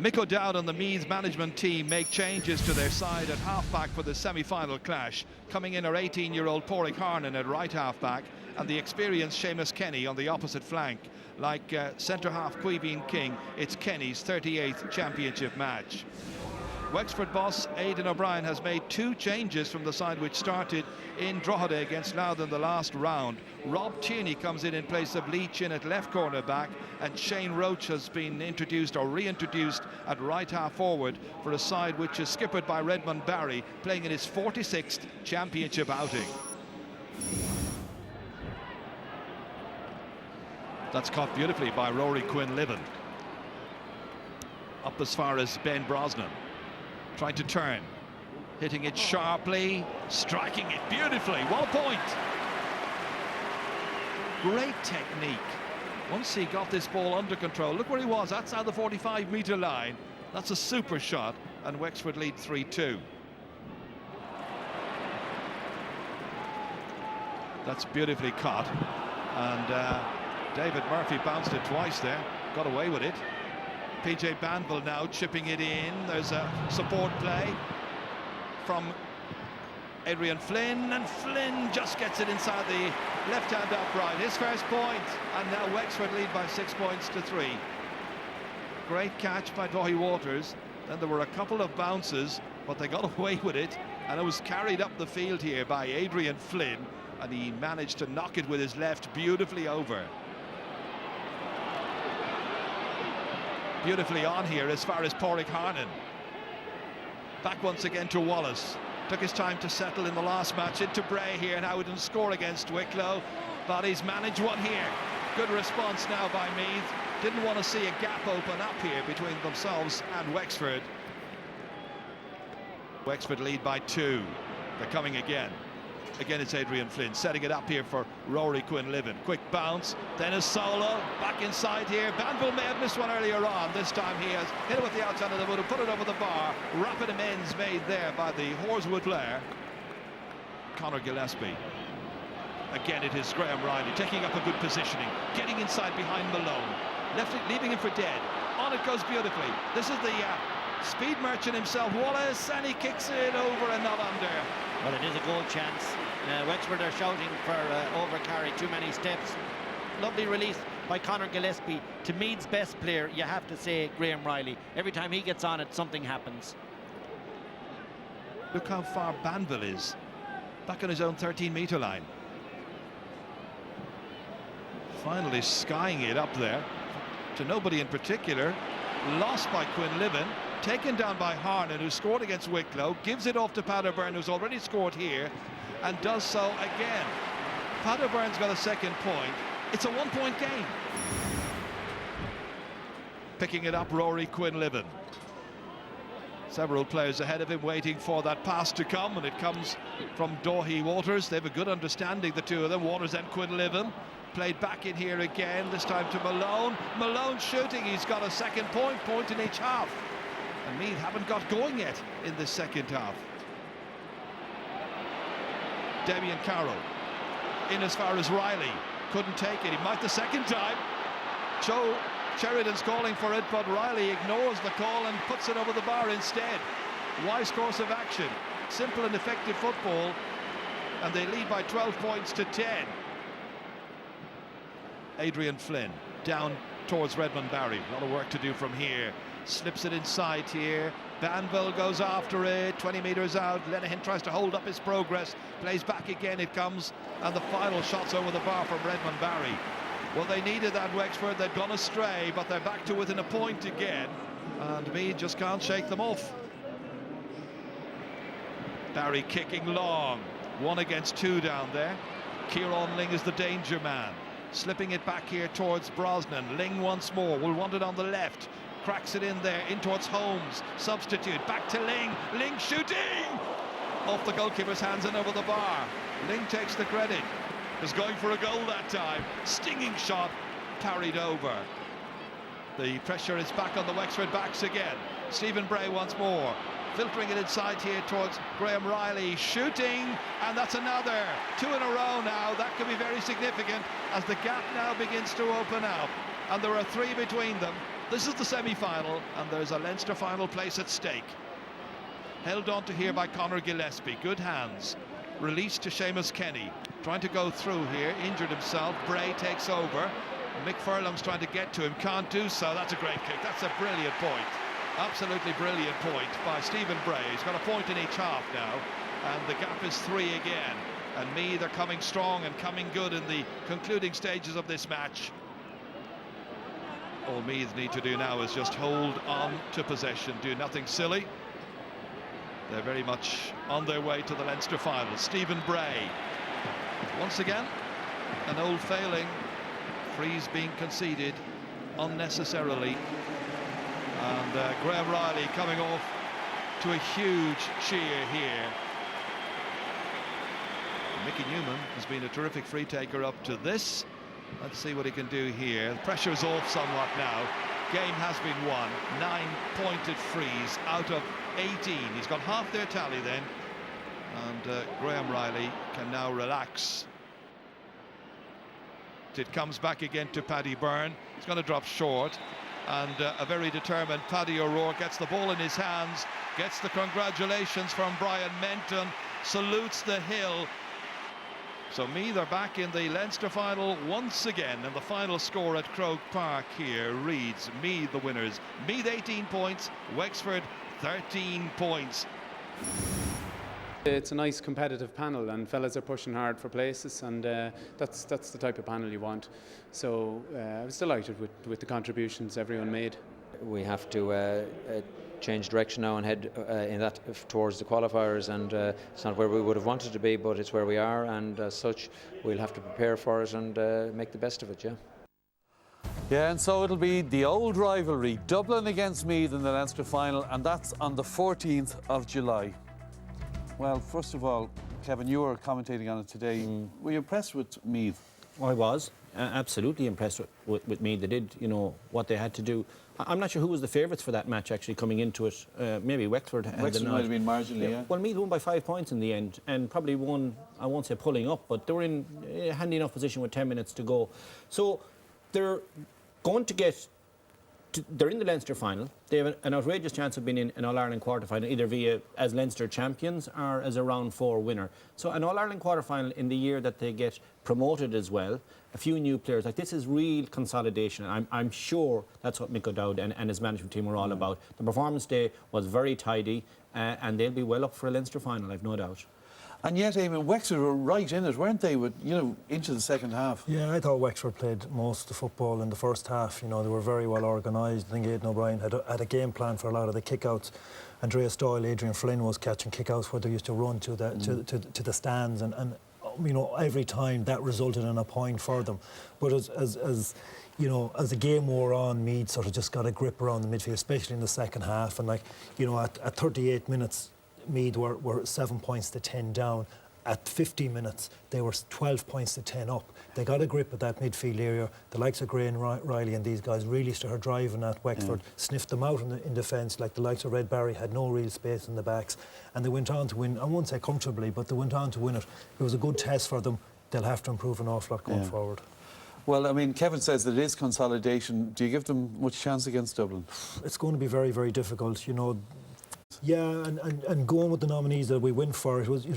Mick O'Dowd and the Meath management team make changes to their side at half-back for the semi-final clash. Coming in are 18-year-old Pádraig Harnan at right half-back and the experienced Seamus Kenny on the opposite flank. Like centre-half Caoimhín King, it's Kenny's 38th championship match. Wexford boss Aidan O'Brien has made two changes from the side which started in Drogheda against Louth in the last round. Rob Tierney comes in place of Lee Chin at left corner back, and Shane Roach has been introduced or reintroduced at right half forward for a side which is skippered by Redmond Barry, playing in his 46th championship outing. That's caught beautifully by Rory Quinn-Livin. Up as far as Ben Brosnan. Trying to turn, hitting it sharply, striking it beautifully. 1 point. Great technique. Once he got this ball under control, look where he was. That's at the 45-metre line. That's a super shot, and Wexford lead 3-2. That's beautifully caught, and David Murphy bounced it twice there, got away with it. PJ Banville now chipping it in. There's a support play from Adrian Flynn, and Flynn just gets it inside the left-hand upright. His first point, and now Wexford lead by 6 points to 3. Great catch by Dáithí Walters. Then there were a couple of bounces, but they got away with it, and it was carried up the field here by Adrian Flynn, and he managed to knock it with his left beautifully over. Beautifully on here as far as Pádraig Harnan. Back once again to Wallace. Took his time to settle in the last match into Bray here, and how he didn't score against Wicklow, but he's managed one here. Good response now by Meath. Didn't want to see a gap open up here between themselves and Wexford. Wexford lead by 2. They're coming again. Again, it's Adrian Flynn setting it up here for Rory Quinn-Livin. Quick bounce, then a solo, back inside here. Banville may have missed one earlier on. This time he has hit it with the outside of the wood and put it over the bar. Rapid amends made there by the Horswood player, Conor Gillespie. Again, it is Graham Riley taking up a good positioning, getting inside behind Malone, leaving him for dead. On it goes beautifully. This is the speed merchant himself, Wallace, and he kicks it over and not under. Well, it is a goal chance. Wexford are shouting for overcarry, too many steps. Lovely release by Conor Gillespie. To Meath's best player, you have to say Graham Riley. Every time he gets on it, something happens. Look how far Banville is. Back on his own 13-metre line. Finally skying it up there to nobody in particular. Lost by Quinn-Livin. Taken down by Harnan, who scored against Wicklow, gives it off to Paderborn, who's already scored here, and does so again. Paderburn's got a second point. It's a 1-point game. Picking it up, Rory Quinn-Livin. Several players ahead of him waiting for that pass to come, and it comes from Dáithí Walters. They have a good understanding, the two of them, Walters and Quinn-Livin. Played back in here again, this time to Malone. Malone shooting, he's got a second point in each half. And Meath haven't got going yet in the second half. Damien Carroll in as far as Riley. Couldn't take it. He might the second time. Joe Sheridan's calling for it, but Riley ignores the call and puts it over the bar instead. Wise course of action. Simple and effective football. And they lead by 12 points to 10. Adrian Flynn down towards Redmond Barry. A lot of work to do from here. Slips it inside here. Banville goes after it, 20 metres out. Lenihan tries to hold up his progress, plays back again, it comes, and the final shot's over the bar from Redmond Barry. Well, they needed that, Wexford. They'd gone astray, but they're back to within a point again, and Meath just can't shake them off. Barry kicking long, 1 against 2 down there. Kieran Ling is the danger man, slipping it back here towards Brosnan. Ling once more, will want it on the left. Cracks it in there, in towards Holmes. Substitute, back to Ling. Ling shooting! Off the goalkeeper's hands and over the bar. Ling takes the credit. Was going for a goal that time. Stinging shot, parried over. The pressure is back on the Wexford backs again. Stephen Bray once more. Filtering it inside here towards Graham Riley. Shooting, and that's another. 2 in a row now. That could be very significant as the gap now begins to open up. And there are 3 between them. This is the semi-final, and there's a Leinster final place at stake. Held on to here by Conor Gillespie. Good hands. Released to Seamus Kenny. Trying to go through here. Injured himself. Bray takes over. Mick Furlong's trying to get to him. Can't do so. That's a great kick. That's a brilliant point. Absolutely brilliant point by Stephen Bray. He's got a point in each half now. And the gap is 3 again. And Meath are coming strong and coming good in the concluding stages of this match. All Meath need to do now is just hold on to possession, do nothing silly. They're very much on their way to the Leinster final. Stephen Bray. Once again, an old failing. Frees being conceded unnecessarily. And Graham Riley coming off to a huge cheer here. Mickey Newman has been a terrific free taker up to this. Let's see what he can do here. The pressure's off somewhat now. Game has been won. 9 pointed frees out of 18. He's got half their tally then. And Graham Riley can now relax. It comes back again to Paddy Byrne. He's going to drop short. And a very determined Paddy O'Rourke gets the ball in his hands. Gets the congratulations from Brian Menton. Salutes the hill. So Meath are back in the Leinster final once again, and the final score at Croke Park here reads Meath the winners. Meath 18 points, Wexford 13 points. It's a nice competitive panel, and fellas are pushing hard for places, and that's the type of panel you want. So I was delighted with the contributions everyone made. We have to change direction now and head towards the qualifiers, and it's not where we would have wanted to be, but it's where we are, and as such we'll have to prepare for it and make the best of it. Yeah, and so it'll be the old rivalry, Dublin against Meath in the Leinster final, and that's on the 14th of July. Well, first of all, Kevin, you were commentating on it today. Were you impressed with Meath? I was absolutely impressed with Meath. They did, what they had to do. I'm not sure who was the favourites for that match actually coming into it. Maybe Wexford. Wexford might have been marginally, yeah. Well, Meath won by 5 points in the end, and probably won, I won't say pulling up, but they were in a handy enough position with 10 minutes to go. So they're going to get... They're in the Leinster final. They have an outrageous chance of being in an All-Ireland quarter-final, either via as Leinster champions or as a round 4 winner. So an All-Ireland quarter-final in the year that they get promoted as well, a few new players. Like, this is real consolidation. I'm sure that's what Mick O'Dowd and his management team were all about. The performance day was very tidy, and they'll be well up for a Leinster final, I've no doubt. And yet, Eamon, Wexford were right in it, weren't they, with, into the second half? Yeah, I thought Wexford played most of the football in the first half. They were very well organised. I think Aidan O'Brien had a game plan for a lot of the kick-outs. Andreas Doyle, Adrian Flynn was catching kick-outs where they used to run to the stands, and every time that resulted in a point for them. But as the game wore on, Meath sort of just got a grip around the midfield, especially in the second half. And at 38 minutes, Meath were 7 points to 10 down. At 50 minutes, they were 12 points to 10 up. They got a grip at that midfield area. The likes of Graham Riley and these guys really started driving at Wexford, sniffed them out in defence. Like the likes of Red Barry had no real space in the backs, and they went on to win. I won't say comfortably, but they went on to win it. It was a good test for them. They'll have to improve an awful lot going forward. Well, I mean, Kevin says that it is consolidation. Do you give them much chance against Dublin? It's going to be very, very difficult. Yeah, and going with the nominees that we went for, it was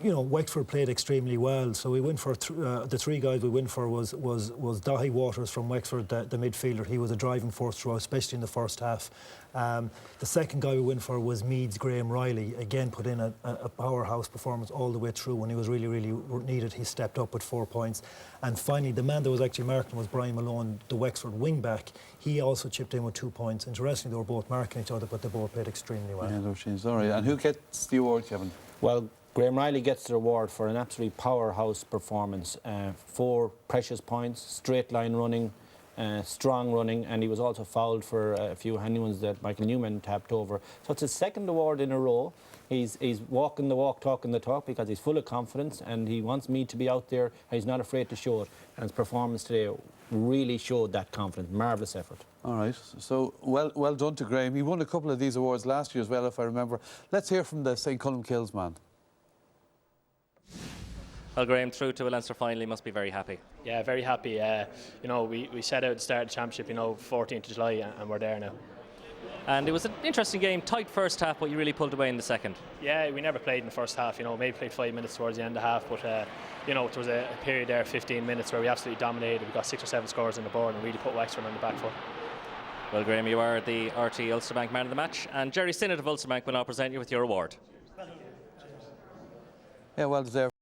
Wexford played extremely well. So we went for the 3 guys we went for was Dahi Waters from Wexford, the midfielder. He was a driving force throughout, especially in the first half. The second guy we went for was Meath's Graham Riley. Again, put in a powerhouse performance all the way through. When he was really, really needed, he stepped up with 4 points. And finally, the man that was actually marking was Brian Malone, the Wexford wing-back. He also chipped in with 2 points. Interestingly, they were both marking each other, but they both played extremely well. Yeah, no change. All right. And who gets the award, Kevin? Well, Graham Riley gets the award for an absolute powerhouse performance. 4 precious points, straight line running, strong running, and he was also fouled for a few handy ones that Michael Newman tapped over. So it's his second award in a row. He's walking the walk, talking the talk, because he's full of confidence and he wants me to be out there, and he's not afraid to show it. And his performance today really showed that confidence. Marvellous effort. All right. So well done to Graham. He won a couple of these awards last year as well, if I remember. Let's hear from the St. Column Kills man. Well, Graham, through to a Leinster final, you must be very happy. Yeah, very happy. You know, we set out to start the championship, 14th of July, and we're there now. And it was an interesting game, tight first half, but you really pulled away in the second. Yeah, we never played in the first half. Maybe played 5 minutes towards the end of the half, but there was a period there, 15 minutes, where we absolutely dominated. We got 6 or 7 scores on the board and really put Wexford on the back foot. Well, Graham, you are the RT Ulster Bank Man of the Match, and Jerry Sinnott of Ulster Bank will now present you with your award. Yeah, well deserved.